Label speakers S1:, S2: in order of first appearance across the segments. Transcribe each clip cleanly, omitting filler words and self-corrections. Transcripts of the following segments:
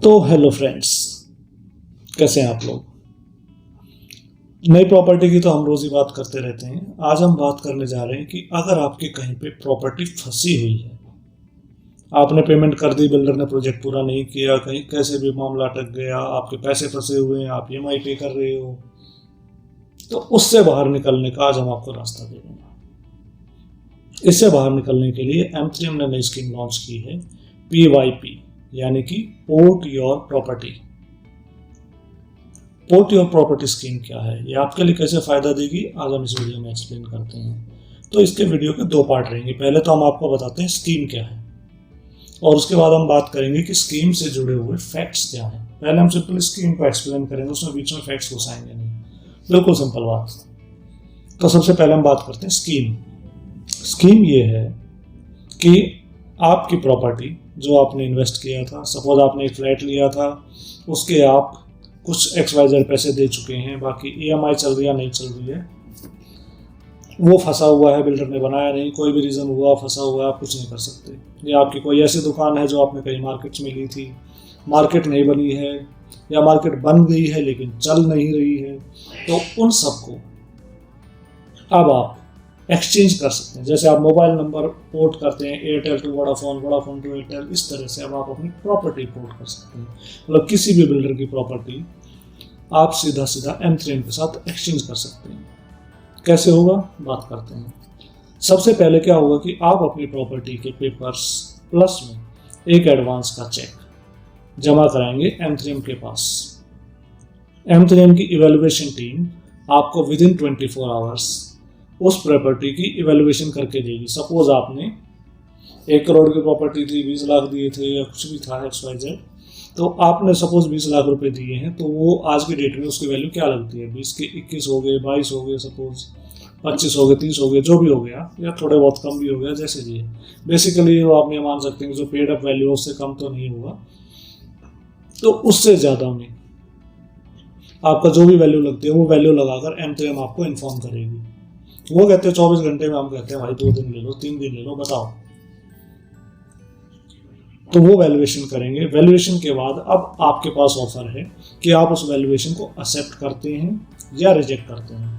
S1: तो hello friends, कैसे हैं आप लोग। नई प्रॉपर्टी की तो हम रोज ही बात करते रहते हैं। आज हम बात करने जा रहे हैं कि अगर आपके कहीं पे प्रॉपर्टी फंसी हुई है, आपने पेमेंट कर दी, बिल्डर ने प्रोजेक्ट पूरा नहीं किया, कहीं कैसे भी मामला अटक गया, आपके पैसे फंसे हुए हैं, आप ईएमआई पे कर रहे हो, तो उससे बाहर निकलने का आज हम आपको रास्ता दे देंगे। इससे बाहर निकलने के लिए M3M ने नई स्कीम लॉन्च की है, PYP, यानी कि port your property. Port your property scheme क्या है, ये आपके लिए कैसे फायदा देगी, आज हम इस वीडियो में एक्सप्लेन करते हैं। तो इसके वीडियो के दो पार्ट रहेंगे। पहले तो हम आपको बताते हैं स्कीम क्या है, और उसके बाद हम बात करेंगे कि स्कीम से जुड़े हुए फैक्ट्स क्या हैं। पहले हम सिंपल स्कीम को एक्सप्लेन करेंगे, उसमें बीच में फैक्ट्स घुसाएंगे नहीं, बिल्कुल सिंपल बात। तो सबसे पहले हम बात करते हैं स्कीम। स्कीम ये है कि आपकी प्रॉपर्टी जो आपने इन्वेस्ट किया था, सपोज आपने एक फ्लैट लिया था, उसके आप कुछ XYZ पैसे दे चुके हैं, बाकी EMI चल रही है नहीं चल रही है, वो फंसा हुआ है, बिल्डर ने बनाया नहीं, कोई भी रीज़न हुआ फंसा हुआ है, आप कुछ नहीं कर सकते। या आपकी कोई ऐसी दुकान है जो आपने कहीं मार्केट में ली थी, मार्केट नहीं बनी है, या मार्केट बन गई है लेकिन चल नहीं रही है, तो उन सबको अब आप एक्सचेंज कर सकते हैं। जैसे आप मोबाइल नंबर पोर्ट करते हैं Airtel to Vodafone, Vodafone to Airtel, इस तरह से अब आप अपनी प्रॉपर्टी पोर्ट कर सकते हैं। मतलब किसी भी बिल्डर की प्रॉपर्टी आप सीधा सीधा M3M के साथ एक्सचेंज कर सकते हैं। कैसे होगा, बात करते हैं। सबसे पहले क्या होगा कि आप अपनी प्रॉपर्टी के पेपर्स प्लस में एक एडवांस का चेक जमा कराएंगे M3M के पास। M3M की इवेल्युएशन टीम आपको विद इन 24 आवर्स उस प्रॉपर्टी की इवेल्युएशन करके देगी। सपोज आपने 1 करोड़ की प्रॉपर्टी थी, 20 लाख दिए थे, या कुछ भी था XYZ, तो आपने सपोज 20 लाख रुपए दिए हैं, तो वो आज की डेट में उसकी वैल्यू क्या लगती है, 20 के 21 हो गए, 22 हो गए, सपोज 25 हो गए, 30 हो गए, जो भी हो गया, या थोड़े बहुत कम भी हो गया, जैसे भी है। बेसिकली वो आप ये मान सकते हैं कि जो पेड अप वैल्यू उससे कम तो नहीं होगा, तो उससे ज़्यादा में आपका जो भी वैल्यू लगती है वो वैल्यू लगाकर M3M आपको इन्फॉर्म करेगी। वो कहते हैं 24 घंटे में, हम कहते हैं भाई 2 दिन ले लो, 3 दिन ले लो, बताओ। तो वो वैल्यूएशन करेंगे। वैल्यूएशन के बाद अब आपके पास ऑफर है कि आप उस वैल्यूएशन को एक्सेप्ट करते हैं या रिजेक्ट करते हैं।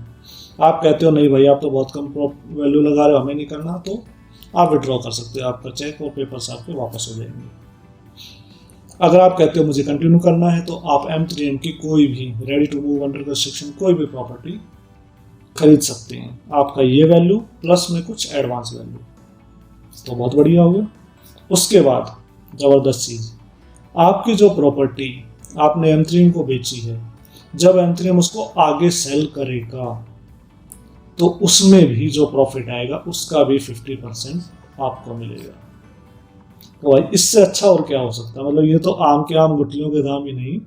S1: आप कहते हो नहीं भाई आप तो बहुत कम वैल्यू लगा रहे हो, हमें नहीं करना, तो आप विड्रॉ कर सकते हो, आपका चेक और पेपर्स आपके वापस हो जाएंगे। अगर आप कहते हो मुझे कंटिन्यू करना है, तो आप M3M की कोई भी ready to move under construction कोई भी प्रॉपर्टी खरीद सकते हैं। आपका ये वैल्यू प्लस में कुछ एडवांस वैल्यू, तो बहुत बढ़िया हो गया। उसके बाद ज़बरदस्त चीज़, आपकी जो प्रॉपर्टी आपने M3M को बेची है, जब M3M उसको आगे सेल करेगा तो उसमें भी जो प्रॉफिट आएगा उसका भी 50% आपको मिलेगा। तो भाई इससे अच्छा और क्या हो सकता है। मतलब ये तो आम के आम गुठलियों के दाम ही नहीं,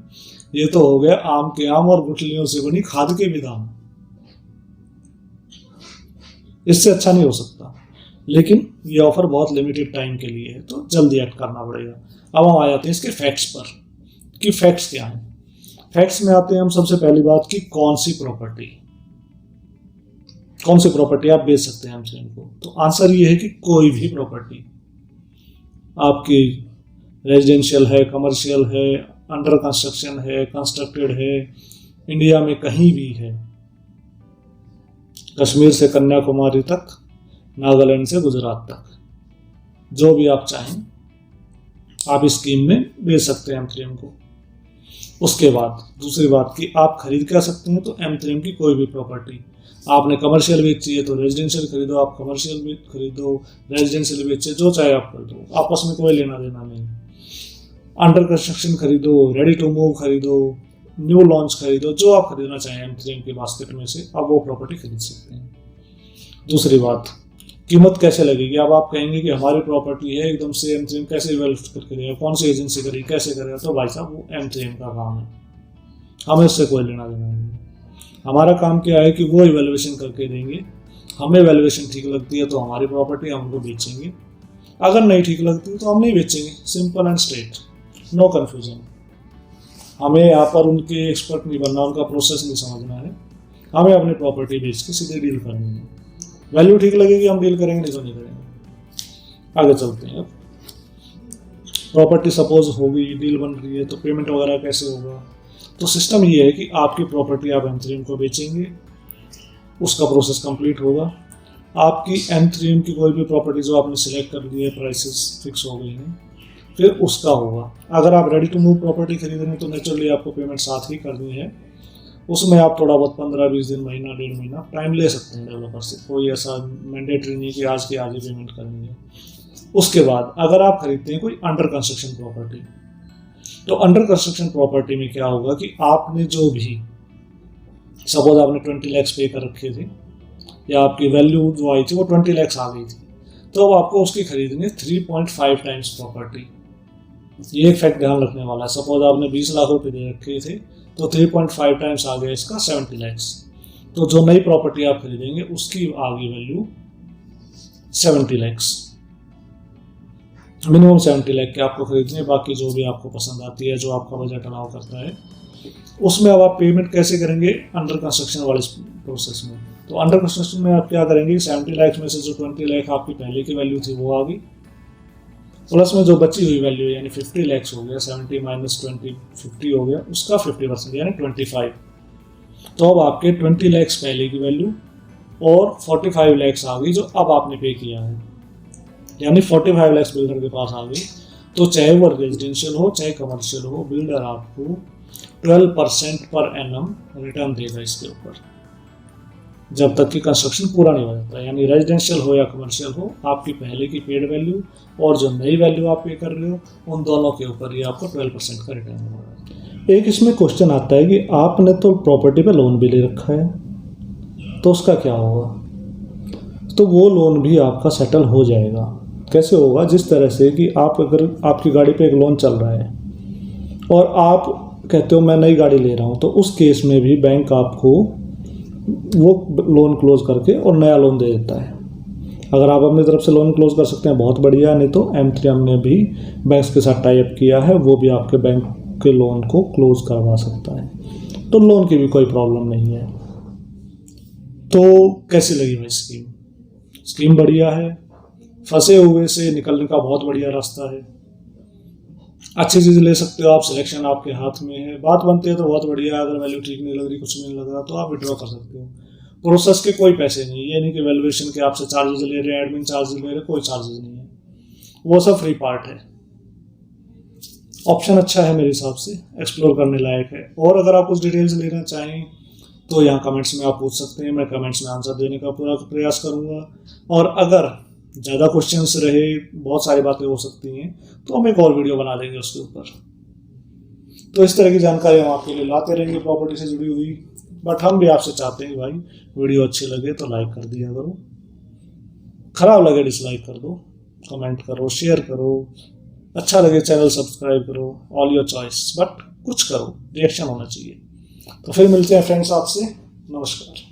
S1: ये तो हो गया आम के आम और गुठलियों से बनी खाद के भी दाम। इससे अच्छा नहीं हो सकता। लेकिन ये ऑफर बहुत लिमिटेड टाइम के लिए है, तो जल्दी एक्ट करना पड़ेगा। अब हम आ जाते हैं इसके फैक्ट्स पर कि फैक्ट्स क्या हैं। फैक्ट्स में आते हैं हम सबसे पहली बात कि कौन सी प्रॉपर्टी आप बेच सकते हैं M3M को। तो आंसर ये है कि कोई भी प्रॉपर्टी आपकी रेजिडेंशियल है, कमर्शियल है, अंडर कंस्ट्रक्शन है, कंस्ट्रक्टेड है, इंडिया में कहीं भी है, कश्मीर से कन्याकुमारी तक, नागालैंड से गुजरात तक, जो भी आप चाहें आप इस स्कीम में बेच सकते हैं M3M को। उसके बाद दूसरी बात कि आप खरीद क्या सकते हैं, तो M3M की कोई भी प्रॉपर्टी। आपने कमर्शियल बेची है तो रेजिडेंशियल खरीदो, आप कमर्शियल भी खरीदो, रेजिडेंशियल बेचे, जो चाहे आप खरीदो, आपस में कोई लेना देना नहीं। अंडर कंस्ट्रक्शन खरीदो, रेडी टू मूव खरीदो, न्यू लॉन्च खरीदो, जो आप खरीदना चाहें M3M के बास्केट में से आप वो प्रॉपर्टी खरीद सकते हैं। दूसरी बात, कीमत कैसे लगेगी। अब आप कहेंगे कि हमारी प्रॉपर्टी है, एकदम से M3M कैसे इवैल्यूएट करके देगा, कौन सी एजेंसी करेगी, कैसे करेगा। तो भाई साहब वो M3M का काम है, हमें उससे कोई लेना देना नहीं। हमारा काम क्या है कि वो इवैल्यूएशन करके देंगे। हमें वैल्यूएशन ठीक लगती है तो हमारी प्रॉपर्टी हम उनको बेचेंगे, अगर नहीं ठीक लगती तो हम नहीं बेचेंगे। Simple and straight, no confusion. हमें यहाँ पर उनके एक्सपर्ट नहीं बनना, उनका प्रोसेस नहीं समझना है, हमें अपनी प्रॉपर्टी बेच के सीधे डील करनी है। वैल्यू ठीक लगेगी हम डील करेंगे, नहीं तो नहीं करेंगे। आगे चलते हैं। प्रॉपर्टी सपोज होगी, डील बन रही है, तो पेमेंट वगैरह कैसे होगा। तो सिस्टम ये है कि आपकी प्रॉपर्टी आप M3M को बेचेंगे, उसका प्रोसेस कंप्लीट होगा। आपकी M3M की कोई भी प्रॉपर्टी जो आपने सिलेक्ट कर ली है, प्राइसेस फिक्स हो गई हैं, फिर उसका होगा। अगर आप रेडी टू मूव प्रॉपर्टी खरीद रहे हैं तो नेचुरली आपको पेमेंट साथ ही करनी है। उसमें आप थोड़ा बहुत 15-20 दिन, महीना, 1.5 महीना टाइम ले सकते हैं डेवलपर से, कोई ऐसा मैंडेटरी नहीं कि आज के आज ही पेमेंट करनी है। उसके बाद अगर आप खरीदते हैं कोई अंडर कंस्ट्रक्शन प्रॉपर्टी, तो अंडर कंस्ट्रक्शन प्रॉपर्टी में क्या होगा कि आपने जो भी, सपोज आपने 20 लाख पे कर रखे थे, या आपकी वैल्यू जो आई थी वो 20 लाख आ गई थी, तो अब आपको उसकी खरीदनी है 3.5 टाइम्स प्रॉपर्टी। ये एक फैक्ट ध्यान रखने वाला है। सपोज आपने 20 लाख रुपए दे रखे थे, तो 3.5 टाइम्स आ गया इसका 70 लैक्स। तो जो नई प्रॉपर्टी आप खरीदेंगे उसकी आगे वैल्यू 70 लैक्स, मिनिमम 70 लाख के आपको खरीदनी है। बाकी जो भी आपको पसंद आती है, जो आपका बजट अलाउ करता है, उसमें अब आप पेमेंट कैसे करेंगे अंडर कंस्ट्रक्शन वाले प्रोसेस में। तो अंडर कंस्ट्रक्शन में आप क्या करेंगे, 70 लाख में से जो 20 लाख आपकी पहले की वैल्यू थी वो आ गई, प्लस में जो बची हुई वैल्यू यानी 50 लैक्स हो गया, 70 माइनस 20 50 हो गया, उसका 50% यानी 25। तो अब आपके 20 लैक्स पहले की वैल्यू और 45 लैक्स आ गई जो अब आपने पे किया है, यानी 45 लैक्स बिल्डर के पास आ गई। तो चाहे वो रेजिडेंशियल हो चाहे कमर्शियल हो, बिल्डर आपको 12% पर एनम रिटर्न देगा इसके ऊपर, जब तक कि कंस्ट्रक्शन पूरा नहीं हो जाता। यानी रेजिडेंशियल हो या कमर्शियल हो, आपकी पहले की पेड वैल्यू और जो नई वैल्यू आप पे कर रहे हो, उन दोनों के ऊपर ही आपको 12% का रिटर्न होगा। एक इसमें क्वेश्चन आता है कि आपने तो प्रॉपर्टी पे लोन भी ले रखा है, तो उसका क्या होगा। तो वो लोन भी आपका सेटल हो जाएगा। कैसे होगा, जिस तरह से कि आप अगर आपकी गाड़ी पे एक लोन चल रहा है और आप कहते हो मैं नई गाड़ी ले रहा हूँ, तो उस केस में भी बैंक आपको वो लोन क्लोज करके और नया लोन दे देता है। अगर आप अपनी तरफ से लोन क्लोज कर सकते हैं बहुत बढ़िया, नहीं तो M3M ने भी बैंक्स के साथ टाई अप किया है, वो भी आपके बैंक के लोन को क्लोज करवा सकता है। तो लोन की भी कोई प्रॉब्लम नहीं है। तो कैसी लगी भाई स्कीम? स्कीम बढ़िया है, फंसे हुए से निकलने का बहुत बढ़िया रास्ता है, अच्छी चीज़ ले सकते हो आप, सिलेक्शन आपके हाथ में है। बात बनती है तो बहुत बढ़िया है, अगर वैल्यू ठीक नहीं लग रही, कुछ नहीं लग रहा, तो आप विड्रॉ कर सकते हो। प्रोसेस के कोई पैसे नहीं, ये नहीं कि वैल्यूएशन के आपसे चार्जेस ले रहे हैं, एडमिन चार्जेस ले रहे हैं, कोई चार्जेस नहीं है, वो सब फ्री पार्ट है। ऑप्शन अच्छा है मेरे हिसाब से, एक्सप्लोर करने लायक है। और अगर आप कुछ डिटेल्स लेना चाहें तो यहाँ कमेंट्स में आप पूछ सकते हैं, मैं कमेंट्स में आंसर देने का पूरा प्रयास करूँगा। और अगर ज़्यादा क्वेश्चंस रहे, बहुत सारी बातें हो सकती हैं, तो हम एक और वीडियो बना देंगे उसके ऊपर। तो इस तरह की जानकारी हम आपके लिए लाते रहेंगे प्रॉपर्टी से जुड़ी हुई। बट हम भी आपसे चाहते हैं भाई, वीडियो अच्छी लगे तो लाइक कर दिया करो, खराब लगे डिसलाइक कर दो, कमेंट करो, शेयर करो, अच्छा लगे चैनल सब्सक्राइब करो, ऑल योर चॉइस, बट कुछ करो, रिएक्शन होना चाहिए। तो फिर मिलते हैं फ्रेंड्स आपसे, नमस्कार।